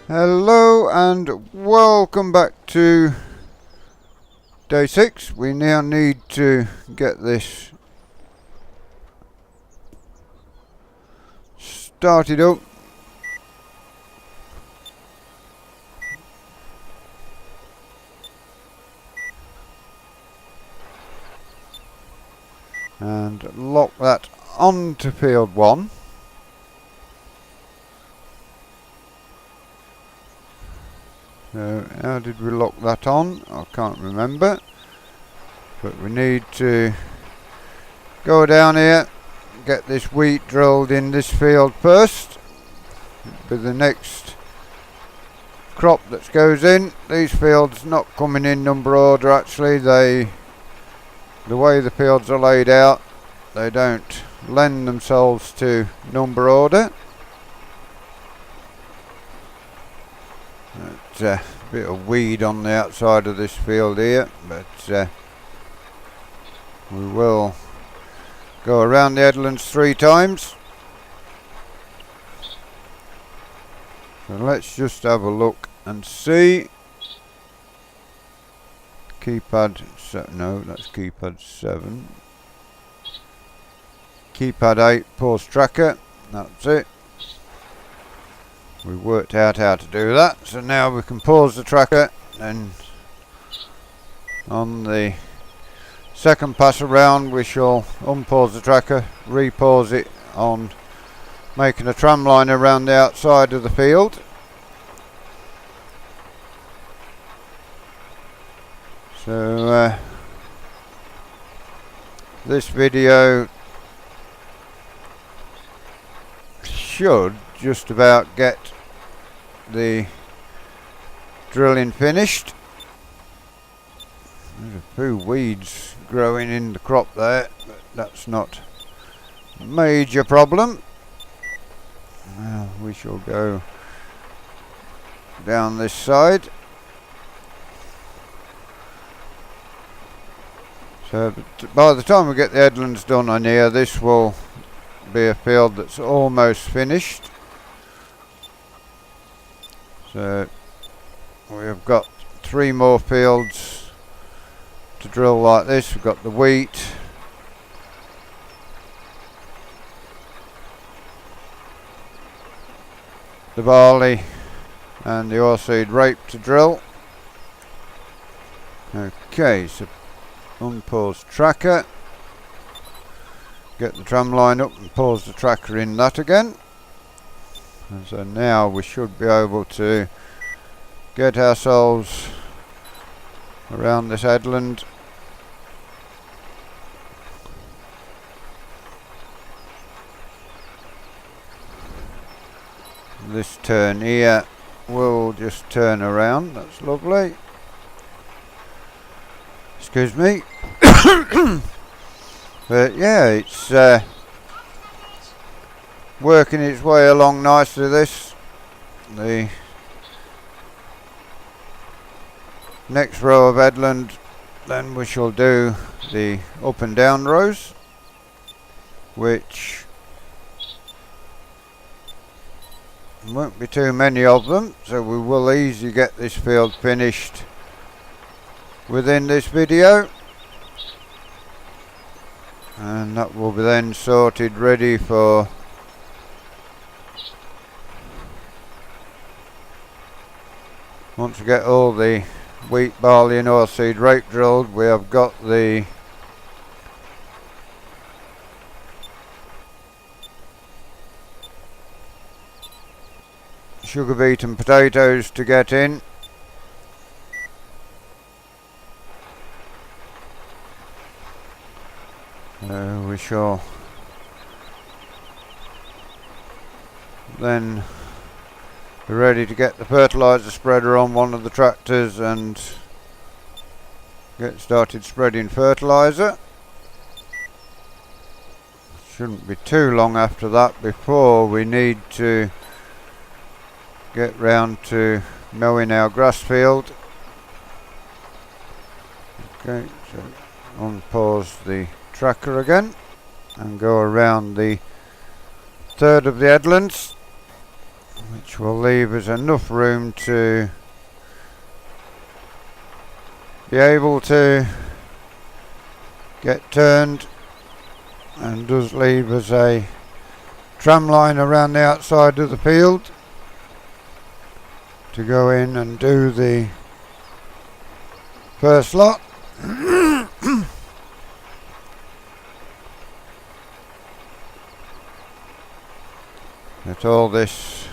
Hello and welcome back to day 6. We now need to get this started up. And lock that onto field 1. So how did we lock that on? I can't remember. But we need to go down here, get this wheat drilled in this field first. With the next crop that goes in. These fields not coming in number order actually. The way the fields are laid out, they don't lend themselves to number order. A bit of weed on the outside of this field here, but we will go around the headlands 3 times. So let's just have a look and see. Keypad, no, that's keypad 7. Keypad 8, pause tracker, that's it. We worked out how to do that, so now we can pause the tracker, and on the second pass around we shall unpause the tracker, repause it on making a tram line around the outside of the field. So this video should just about get the drilling finished. There's a few weeds growing in the crop there, but that's not a major problem. Now we shall go down this side. So by the time we get the headlands done on here, this will be a field that's almost finished. So we have got 3 more fields to drill like this. We've got the wheat, the barley and the oilseed rape to drill. Okay, so unpause tracker, get the tram line up and pause the tracker in that again. And so now we should be able to get ourselves around this headland. This turn here will just turn around, that's lovely. Excuse me. But yeah, it's working its way along nicely, this. The next row of headland, then we shall do the up and down rows, which won't be too many of them, so we will easily get this field finished within this video, and that will be then sorted ready for once we get all the wheat, barley and oilseed rape drilled. We have got the sugar beet and potatoes to get in. We shall then be ready to get the fertiliser spreader on one of the tractors and get started spreading fertiliser. Shouldn't be too long after that before we need to get round to mowing our grass field. Okay, so unpause the tracker again and go around the third of the headlands, which will leave us enough room to be able to get turned, and does leave us a tram line around the outside of the field to go in and do the first lot. That all this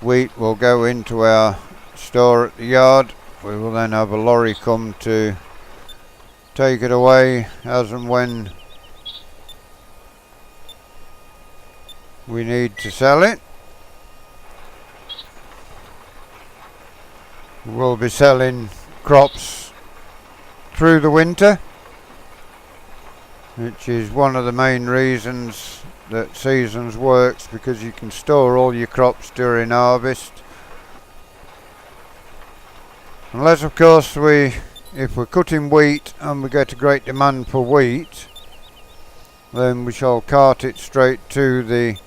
wheat will go into our store at the yard. We will then have a lorry come to take it away as and when we need to sell it. We'll be selling crops through the winter, which is one of the main reasons that seasons works, because you can store all your crops during harvest. Unless of course if we're cutting wheat and we get a great demand for wheat, then we shall cart it straight to the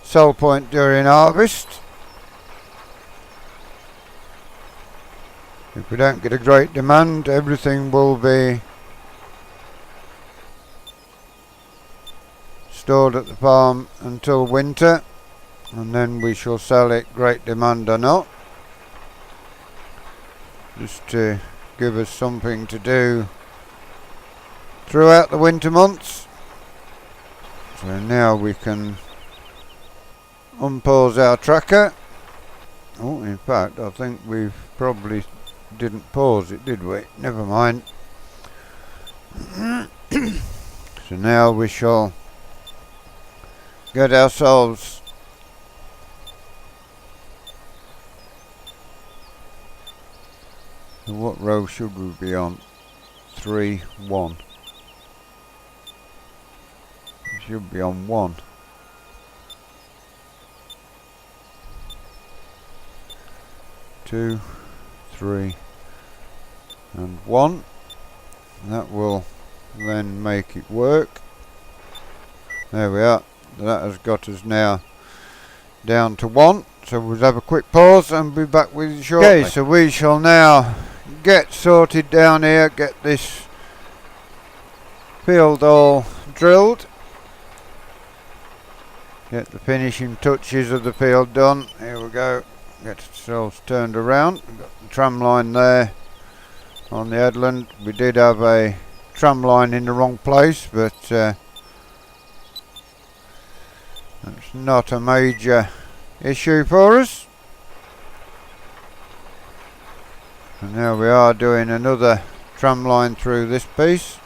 sell point during harvest. If we don't get a great demand, everything will be stored at the farm until winter, and then we shall sell it, great demand or not, just to give us something to do throughout the winter months. So now we can unpause our tracker. Oh, in fact, I think we've probably didn't pause it, did we? Never mind. So now we shall get ourselves so what row should we be on? 3, 1. We should be on 1. 2, 3 and 1. That will then make it work. There we are. That has got us now down to 1. So we'll have a quick pause and be back with you shortly. Okay, so we shall now get sorted down here, get this field all drilled, get the finishing touches of the field done. Here we go. Get ourselves turned around. We've got the tram line there on the headland. We did have a tram line in the wrong place, but that's not a major issue for us. And now we are doing another tram line through this piece.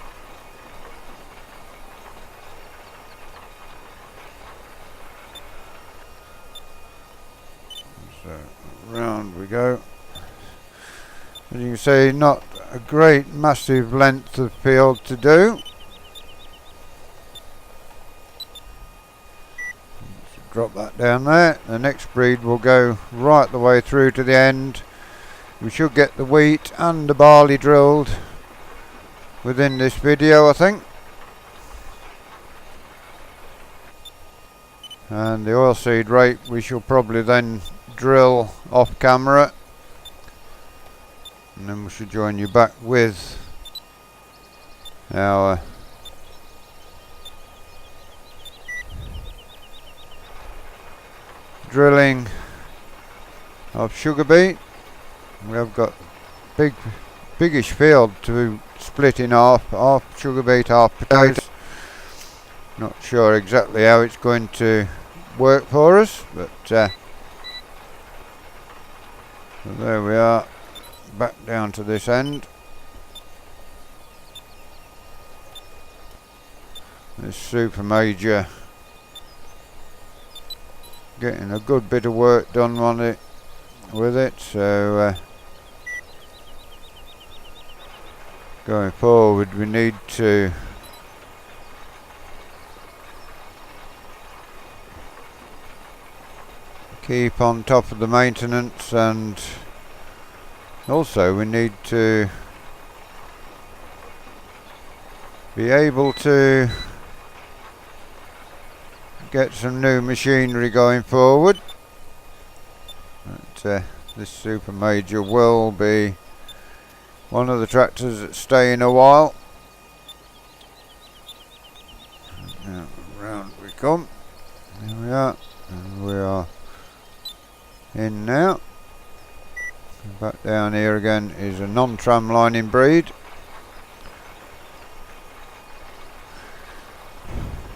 So round we go. As you can see, not a great massive length of field to do. Drop that down there. The next breed will go right the way through to the end. We should get the wheat and the barley drilled within this video, I think. And the oilseed rape we shall probably then drill off camera, and then we should join you back with our drilling of sugar beet. We have got biggish field to split in half sugar beet, half potatoes. Not sure exactly how it's going to work for us, but so there we are, back down to this end. This super major getting a good bit of work done on it with it, so going forward we need to keep on top of the maintenance, and also we need to be able to get some new machinery going forward. But, this super major will be one of the tractors that stay in a while. Now round we come. There we are, and we are in now. Back down here again is a non-tram lining breed.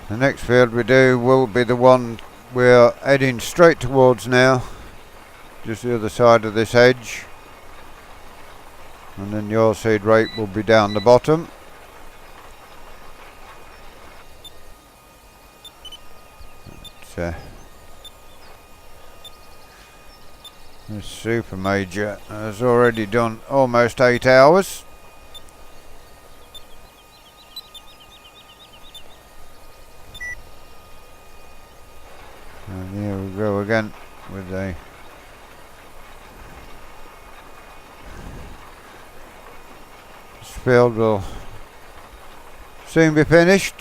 The next field we do will be the one we're heading straight towards now, just the other side of this hedge, and then the oilseed rape will be down the bottom. This super major has already done almost 8 hours. And here we go again with a this field will soon be finished.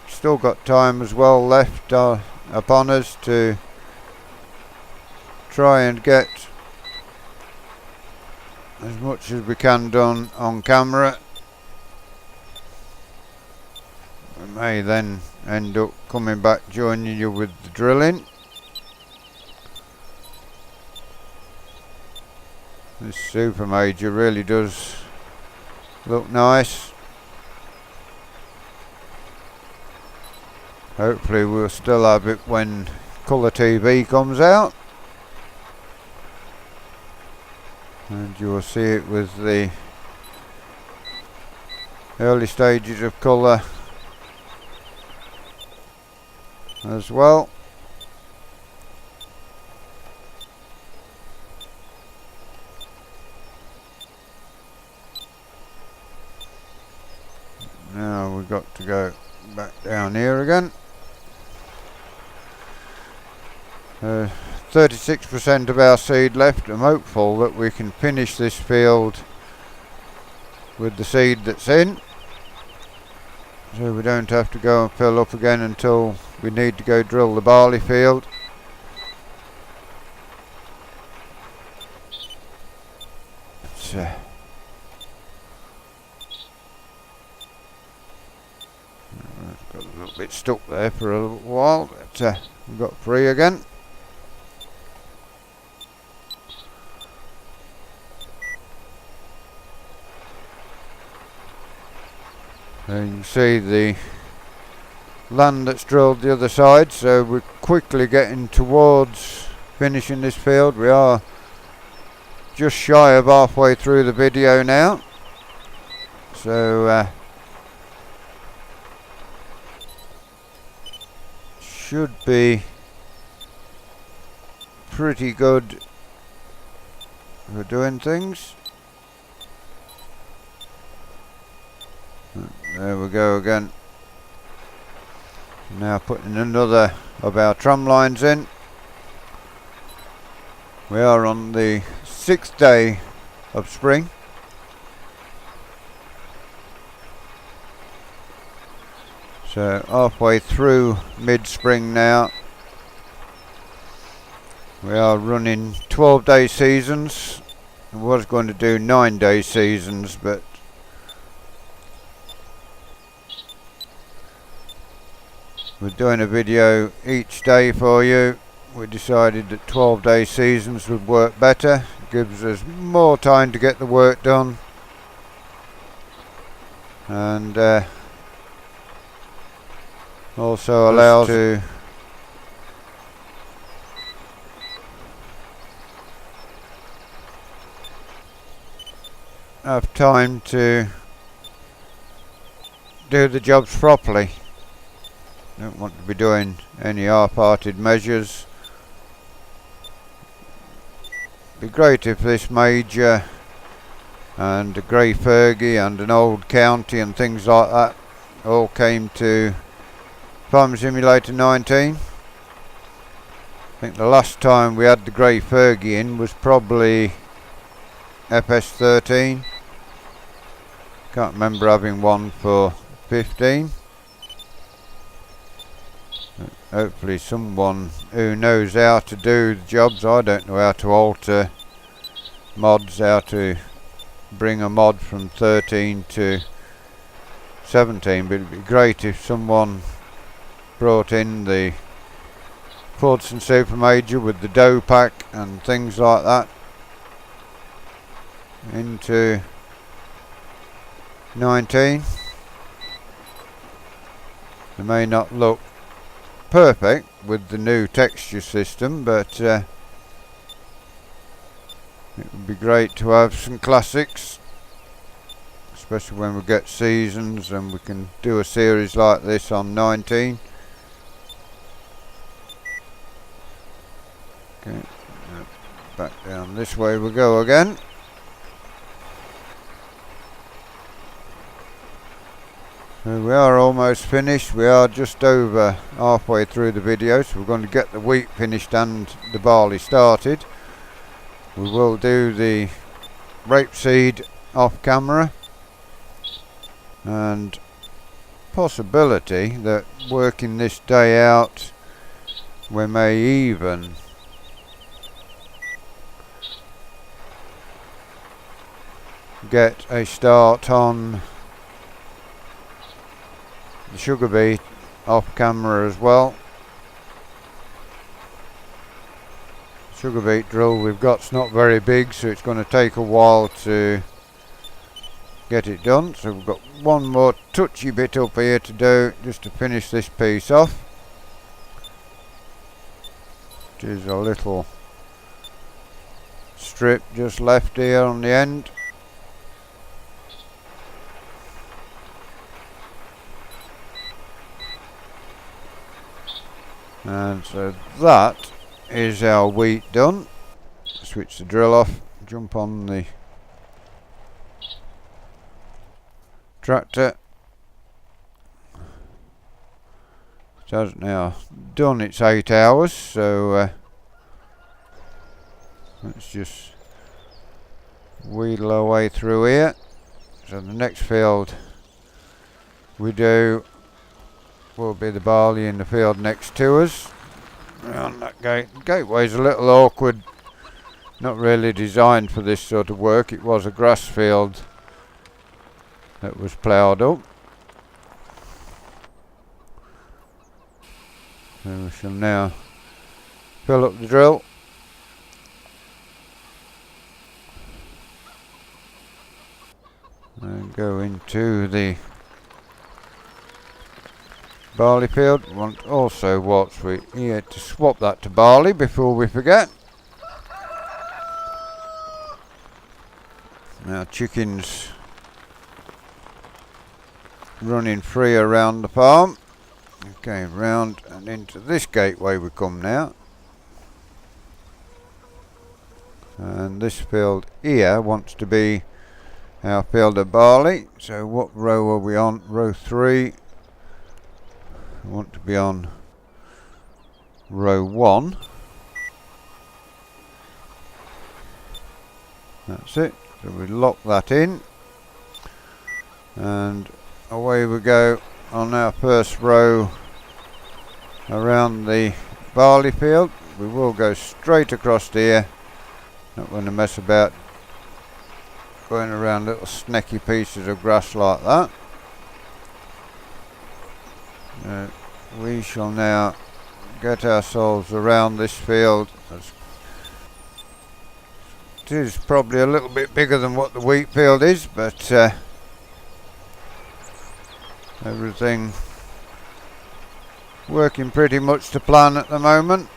Still got time as well left upon us to try and get as much as we can done on camera. We may then end up coming back joining you with the drilling. This super major really does look nice. Hopefully we'll still have it when colour TV comes out, and you will see it with the early stages of colour as well. Now we've got to go back down here again. 36% of our seed left. I'm hopeful that we can finish this field with the seed that's in, so we don't have to go and fill up again until we need to go drill the barley field. It's got a little bit stuck there for a little while, but we've got free again. You can see the land that's drilled the other side, so we're quickly getting towards finishing this field. We are just shy of halfway through the video now, so should be pretty good for doing things. There we go again. Now putting another of our tram lines in. We are on the 6th day of spring. So halfway through mid-spring now. We are running 12-day seasons. I was going to do 9-day seasons, but we're doing a video each day for you. We decided that 12-day seasons would work better. It gives us more time to get the work done, and also allows to have time to do the jobs properly. Don't want to be doing any half-hearted measures. Be great if this major and a Grey Fergie and an old county and things like that all came to Farming Simulator 19. I think the last time we had the Grey Fergie in was probably FS13. Can't remember having one for 15. Hopefully someone who knows how to do the jobs. I don't know how to alter mods, how to bring a mod from 13 to 17, but it'd be great if someone brought in the Fordson Super Major with the dough pack and things like that into 19. They may not look perfect with the new texture system, but it would be great to have some classics, especially when we get seasons and we can do a series like this on 19. Okay, back down this way we go again. So we are almost finished. We are just over halfway through the video, so we're going to get the wheat finished and the barley started. We will do the rapeseed off camera, and possibility that working this day out we may even get a start on the sugar beet off camera as well. Sugar beet drill we've got's not very big, so it's going to take a while to get it done. So we've got one more touchy bit up here to do just to finish this piece off. There's a little strip just left here on the end. And so that is our wheat done. Switch the drill off, jump on the tractor. It has now done its 8 hours, so let's just wheedle our way through here. So the next field we do will be the barley in the field next to us. Around that gate. The gateway's a little awkward, not really designed for this sort of work. It was a grass field that was ploughed up. So we shall now fill up the drill. And go into the barley field. We want also whilst we're here to swap that to barley before we forget. Now chickens running free around the farm. Okay, round and into this gateway we come now. And this field here wants to be our field of barley. So what row are we on? Row 3. I want to be on row 1. That's it. So we lock that in, and away we go on our first row around the barley field. We will go straight across here. Not going to mess about going around little snaky pieces of grass like that. We shall now get ourselves around this field. It is probably a little bit bigger than what the wheat field is, but everything working pretty much to plan at the moment.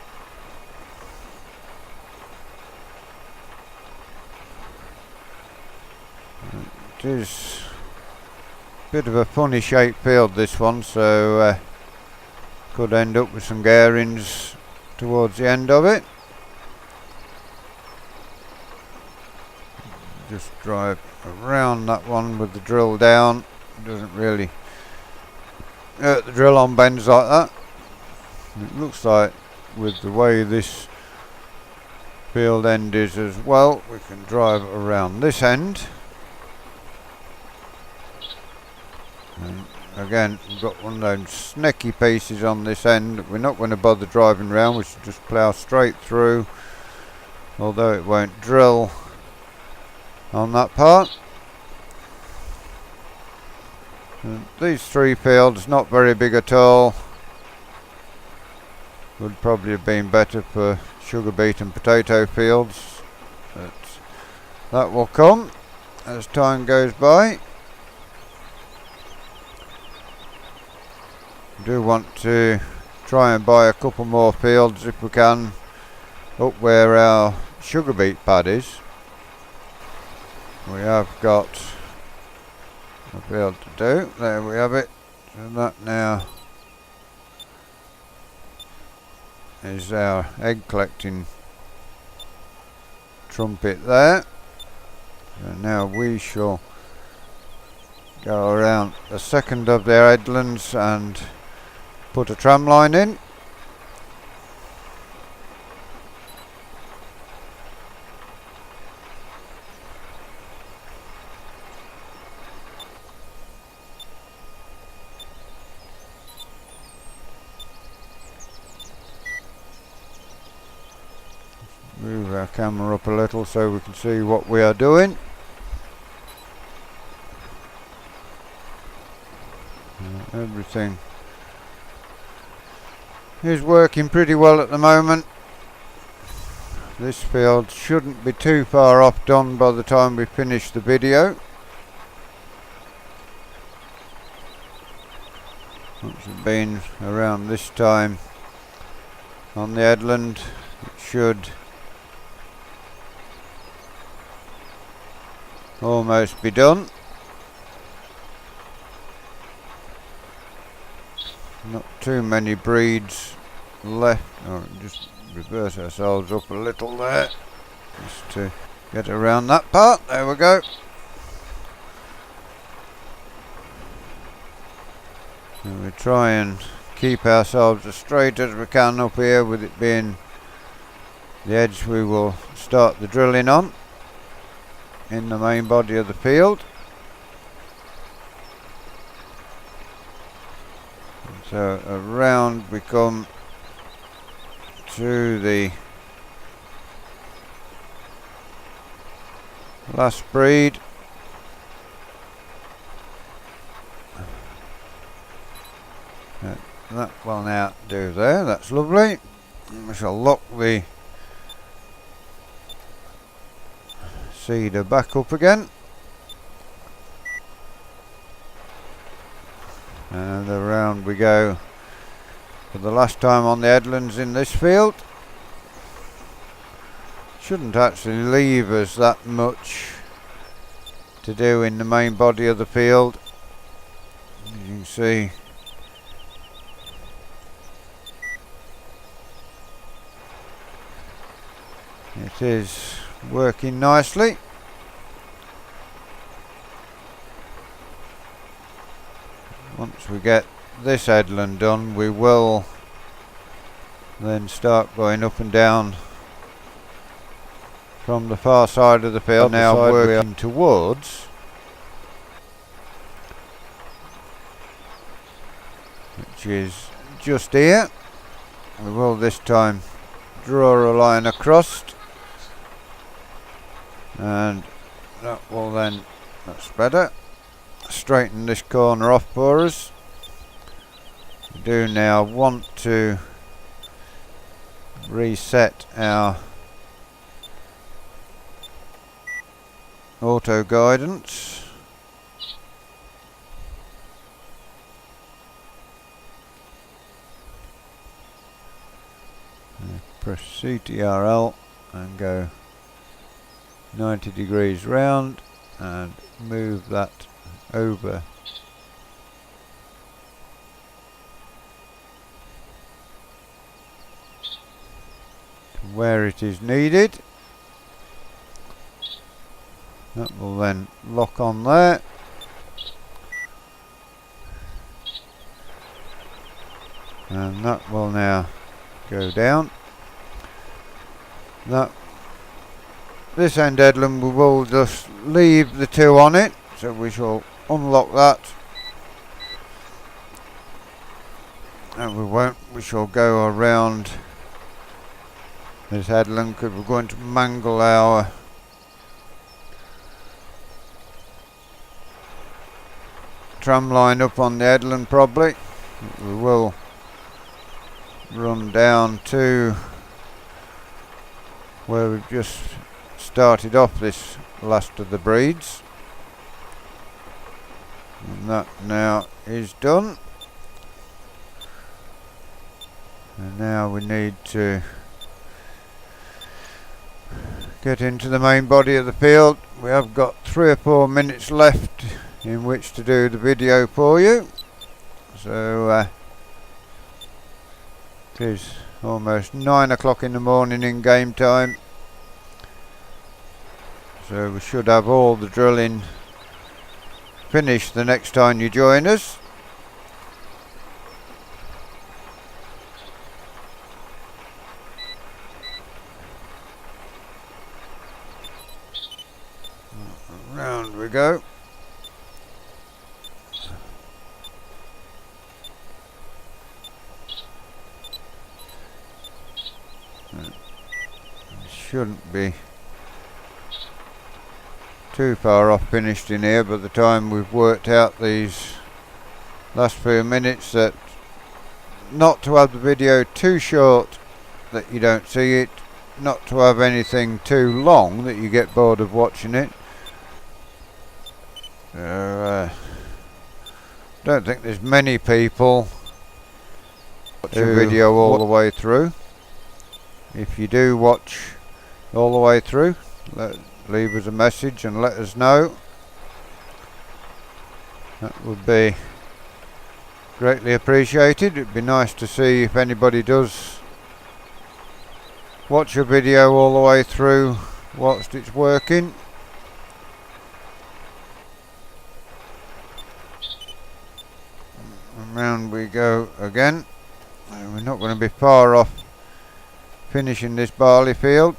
It is a bit of a funny shaped field, this one, so Could end up with some gearings towards the end of it. Just drive around that one with the drill down. It doesn't really hurt the drill on bends like that. It looks like with the way this field end is as well, we can drive around this end. And again, we've got one of those snaky pieces on this end that we're not going to bother driving around. We should just plough straight through, although it won't drill on that part. And these three fields, not very big at all. Would probably have been better for sugar beet and potato fields, but that will come as time goes by. I do want to try and buy a couple more fields if we can up where our sugar beet pad is. We have got a field to do. There we have it. So that now is our egg collecting trumpet there. So now we shall go around the second of their headlands and put a tram line in. Move our camera up a little so we can see what we are doing. Everything is working pretty well at the moment. This field shouldn't be too far off done by the time we finish the video. Once we've been around this time on the headland, it should almost be done. Not too many breeds left. Oh, just reverse ourselves up a little there, just to get around that part. There we go. And we try and keep ourselves as straight as we can up here, with it being the edge we will start the drilling on in the main body of the field. So around we come to the last breed. That will now do there, that's lovely. And we shall lock the seeder back up again. And around we go for the last time on the headlands in this field. Shouldn't actually leave us that much to do in the main body of the field. As you can see, it is working nicely. Once we get this headland done, we will then start going up and down from the far side of the field. Now working towards, which is just here. We will this time draw a line across, and that will then, that's better, straighten this corner off for us. We do now want to reset our auto guidance. Press CTRL and go 90 degrees round and move that over where it is needed. That will then lock on there. And that will now go down. This end headland we will just leave the two on it, so we shall unlock that. And we shall go around this headland because we're going to mangle our tram line up on the headland probably. We will run down to where we've just started off this last of the breeds, and that now is done. And now we need to get into the main body of the field. We have got 3 or 4 minutes left in which to do the video for you, so it is almost 9 o'clock in the morning in game time, so we should have all the drilling finished the next time you join us. Round we go. Shouldn't be too far off finished in here by the time we've worked out these last few minutes, that not to have the video too short that you don't see it, not to have anything too long that you get bored of watching it. So don't think there's many people watch a video all the way through. If you do watch all the way through, leave us a message and let us know. That would be greatly appreciated. It'd be nice to see if anybody does watch a video all the way through whilst it's working. And round we go again. And we're not going to be far off finishing this barley field.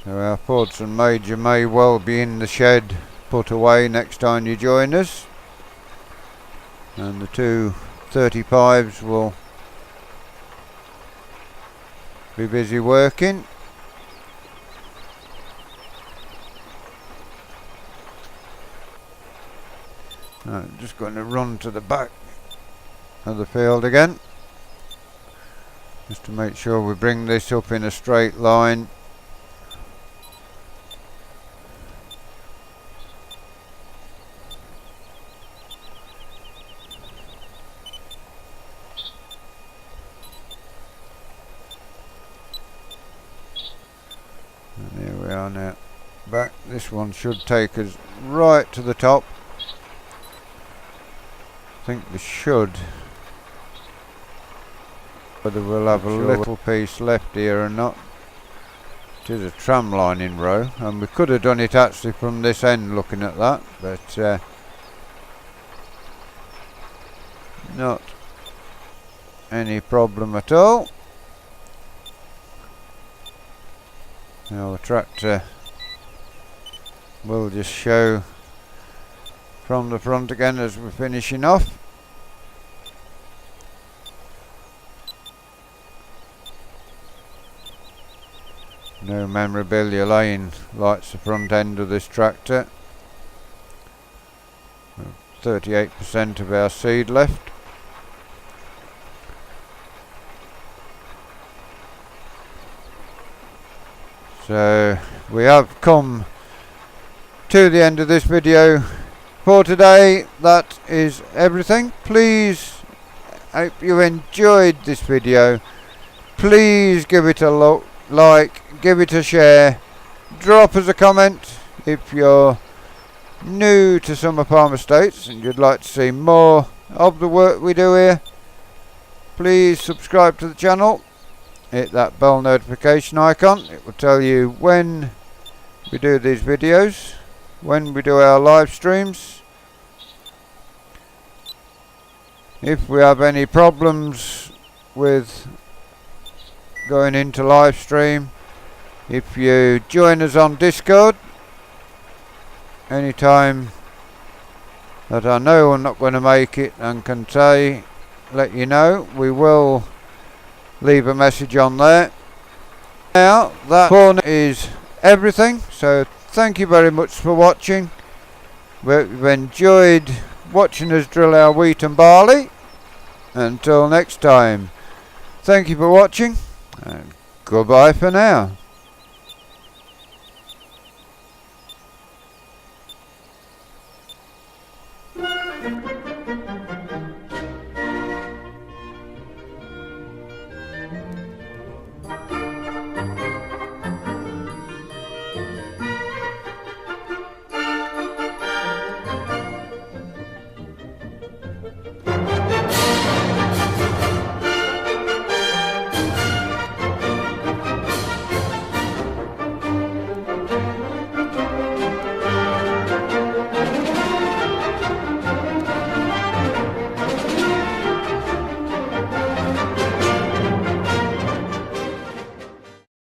So our Fordson Major may well be in the shed put away next time you join us, and the 2 35s will be busy working. I'm just going to run to the back of the field again, just to make sure we bring this up in a straight line. And here we are now back. This one should take us right to the top. I think we should, whether we'll have a little piece left here or not. It is a tram line in row, and we could have done it actually from this end looking at that, but not any problem at all. Now the tractor will just show from the front again as we're finishing off. No memorabilia lane lights the front end of this tractor. 38% of our seed left. So we have come to the end of this video for today. That is everything. Please, I hope you enjoyed this video. Please give it a like, give it a share, drop us a comment if you're new to Summer Farm Estates and you'd like to see more of the work we do here, please subscribe to the channel. Hit that bell notification icon. It will tell you when we do these videos, when we do our live streams. If we have any problems with going into live stream, if you join us on Discord, anytime that I know I'm not going to make it and can let you know, we will leave a message on there. Now that corner is everything, so thank you very much for watching. We've enjoyed watching us drill our wheat and barley. Until next time, thank you for watching and goodbye for now.